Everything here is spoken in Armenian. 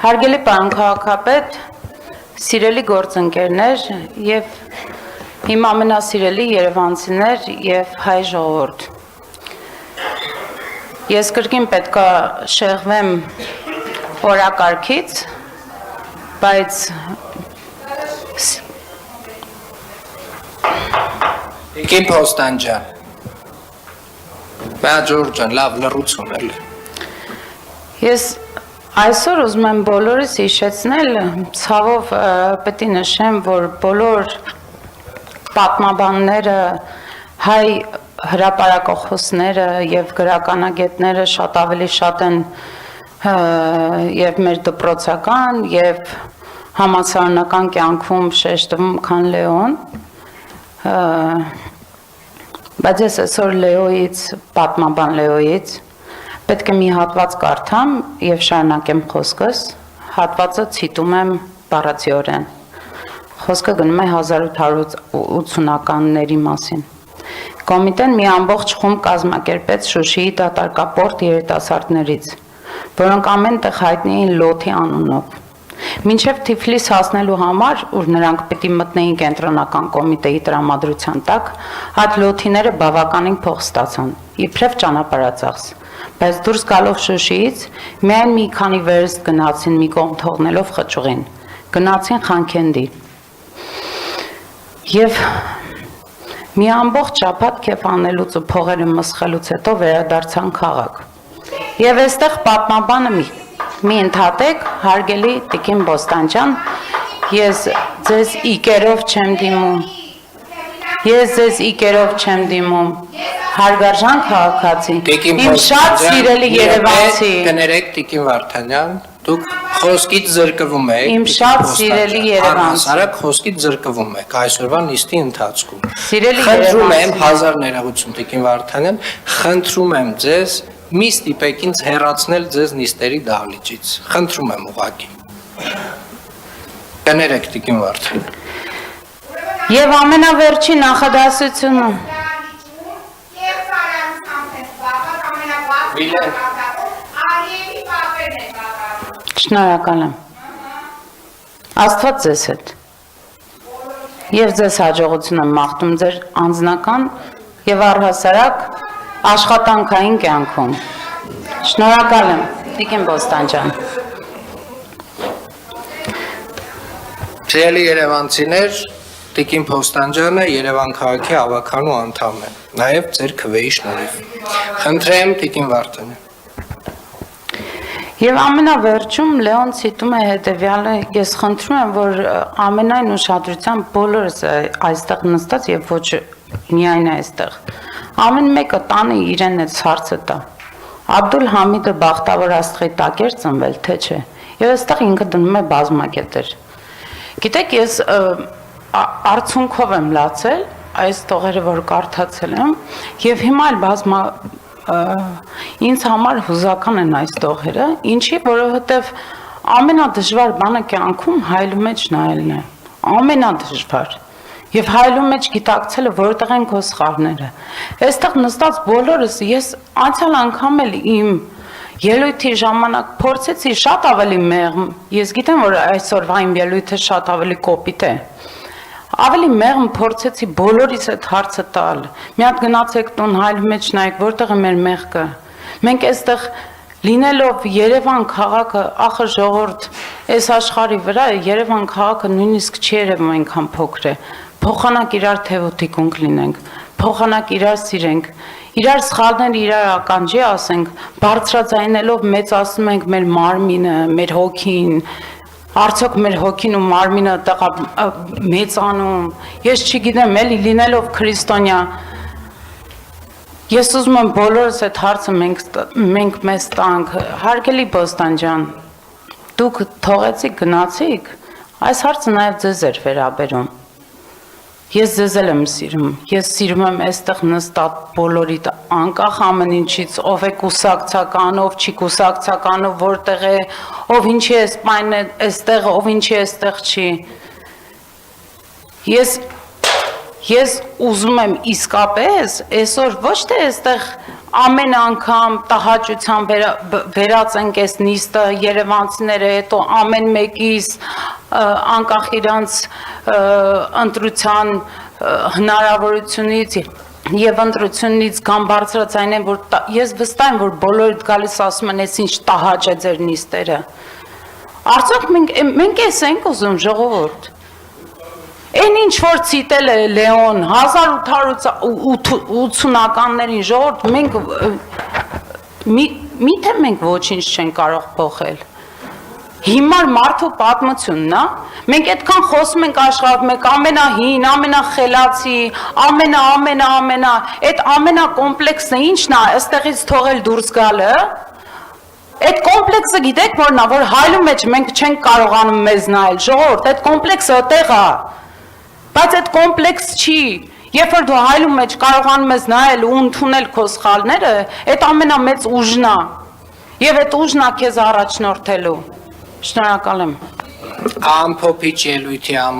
Հարգելի պարոն քաղաքապետ, սիրելի գործընկերներ եւ իմ ամենասիրելի երևանցիներ եւ հայ ժողովուրդ։ Ես կրկին պետքա շեղվեմ օրակարգից, բայց Իմ Պոստանջան, Ջորջան, լավ լռություն էլ։ Ես այսօր ուզում եմ բոլորիս հիշեցնել, ցավով պետք է նշեմ, որ բոլոր պատմաբանները, հայ հրապարակախոսները եւ գրականագետները շատ ավելի շատ են եւ մեր դպրոցական եւ համալսարանական կյանքում շեշտվում, քան Լեոն։ Բայց ես այսօր Լեոյից, պատմաբան Լեոյից պետք է մի հատված կարդամ եւ շարունակեմ խոսքս, հատվածը ցիտում եմ բառացիորեն։ Խոսքը գնում է 1880-ականների մասին։ Կոմիտեն մի ամբողջ խումբ կազմակերպեց Շուշիի դատարկապորտ երիտասարդներից, որոնք ամենտեղ հայտնի էին Լոթի անունով։ Մինչև Թիֆլիս հասնելու համար, ուր նրանք պետք է մտնեին կենտրոնական կոմիտեի տրամադրության տակ, այդ լոթիները բավականին փող ստացան, իբրև ճանապարհածախս։ Բայց դուրս գալով Շուշիից, միայն մի քանի վերստ գնացին մի կողմ թողնելով խճուղին, գնացին Խանքենդի։ Եվ մի ամբողջ շաբաթ քեֆ անելուց ու փողերը մսխելուց հետո վերադարձան քաղաք։ Եվ այստեղ պատմաբանը մի ընդհատեք, հարգելի Տիկին Պոստանջան, ես ձեզ իկերով չեմ դիմում, հարգարժան քաղաքացի, իմ շատ սիրելի երևանցի, կներեք Տիկին Վարդանյան, դուք խոսքից զրկվում եք, իմ շատ սիրելի երևանցի, առհասարակ խոսքից զրկվում եք այսօրվա նիստի ընթացքում։ Սիրելի խնդրում եմ, հազար ներողություն Տիկին Վարդանյան, խնդրում եմ ձեզ մի ստիպեք ինձ հեռացնել ձեզ նիստերի դահլիճից, խնդրում եմ ուղղակի։ Կներեք Տիկին Վարդանյան։ Եվ ամենավերջի նախադասությունը։ Շնորհակալ եմ։ Աստված ձեզ հետ։ Եվ ձեզ հաջողություն եմ մաղթում ձեր անձնական եւ առհասարակ աշխատանքային կյանքում։ Շնորհակալ եմ, Տիկին Պոստանջան։ Սիրելի երևանցիներ, Տիկին Պոստանջանը Երևան քաղաքի ավականու անդամ է, նաև ձեր քվեի շնորհիվ։ Խնդրեմ Տիկին Վարդանյան։ Եվ ամենավերջում Լեոն ցիտում է հետևյալը, ես խնդրում եմ, որ ամենայն ուշադրությամբ բոլորս այստեղ նստած եւ ոչ միայն այստեղ, ամեն մեկը տանը իրեն այդ հարցը տա։ Աբդուլ Համիդը բախտավոր աստղի տակ էր ծնվել, թե չէ։ Եվ այստեղ ինքը դնում է բազմակետեր։ Գիտեք, ես արցունքով եմ լացել այս տողերը, որ կարդացել եմ, եւ հիմա էլ ինձ համար հուզական են այս տողերը, ինչի, որովհետեւ ամենադժվար բանը կյանքում հայելու մեջ նայելն է, ամենադժվար։ Եվ հայելու մեջ գիտակցելը որտեղ են քո սխալները։ Այստեղ նստած բոլորս ես անցյալ անգամ էլ իմ ելույթի ժամանակ փորձեցի շատ ավելի մեղմ, ես գիտեմ, որ այսօրվա իմ ելույթը շատ ավելի կոպիտ է։ Ավելի մեղմ փորձեցի բոլորիս այդ հարցը տալ։ Մի հատ գնացեք տուն, հայելու մեջ նայեք, որտեղ է մեր մեղքը։ Մենք այստեղ լինելով Երևան քաղաքը, ախր ժողովուրդ, այս աշխարհի վրա Երևան քաղաքը նույնիսկ չի երևում այնքան փոքր է։ Փոխանակ իրար թևոթիկունք լինենք, փոխանակ իրար սիրենք, իրար սխալներ իրար ականջի ասենք, բարձրաձայնելով մեծացնում ենք մեր մարմինը, մեր հոգին, արդյոք մեր հոգին ու մարմինը տղա մեծանում, ես չգիտեմ, էլի լինելով քրիստոնյա, ես ուզում եմ բոլորս այդ հարցը մենք մեզ տանք, հարգելի Պոստանջան, դուք թողեցիք, գնացիք, այս հարցը նաև ձեզ էր վերաբերում։ Ես ձեզ էլ եմ սիրում, ես սիրում եմ այստեղ նստած բոլորիդ, անկախ ամեն ինչից, ով է կուսակցական, ով չի կուսակցական, ով որտեղ է, ով ինչի է սպայն է այստեղ, ով ինչի է այստեղ չի։ Ես Ես ուզում եմ իսկապես այսօր ոչ թե այստեղ ամեն անգամ տհաճությամբ վերած ենք այս նիստը երևանցիները, հետո ամեն մեկիս անկախ իրանց ընտրության հնարավորությունից եւ ընտրությունից կամ բարձրացնեն, որ ես վստահ եմ, որ բոլորդ գալիս ասում են, այս ինչ տհաճ է ձեր նիստերը։ Արդյոք մենք էս ենք ուզում ժողովուրդ։ Այն ինչ որ ցիտել է Լեոն 1880-ականներին ժողովուրդ մենք միթե մենք ոչինչ չենք կարող փոխել։ Հիմար մարդու պատմությունն է, մենք այդքան խոսում ենք աշխարհում, մենք ամենահին, ամենախելացի, այդ ամենակոմպլեքսը ինչն է, այստեղից թողել դուրս գալը։ Այդ կոմպլեքսը գիտեք որն է, որ հայլու մեջ մենք չենք կարողանում մեզ նայել, ժողովուրդ, այդ կոմպլեքսը այդտեղ է։ Բայց այդ կոմպլեքս չի, երբ որ դու հայլու մեջ կարողանում ես նայել ու ընդունել քո սխալները, այդ ամենամեծ ուժն է։ Եվ այդ ուժն է քեզ առաջնորդելու։ Շնորհակալ եմ։ Ամփոփիչ ելույթի համար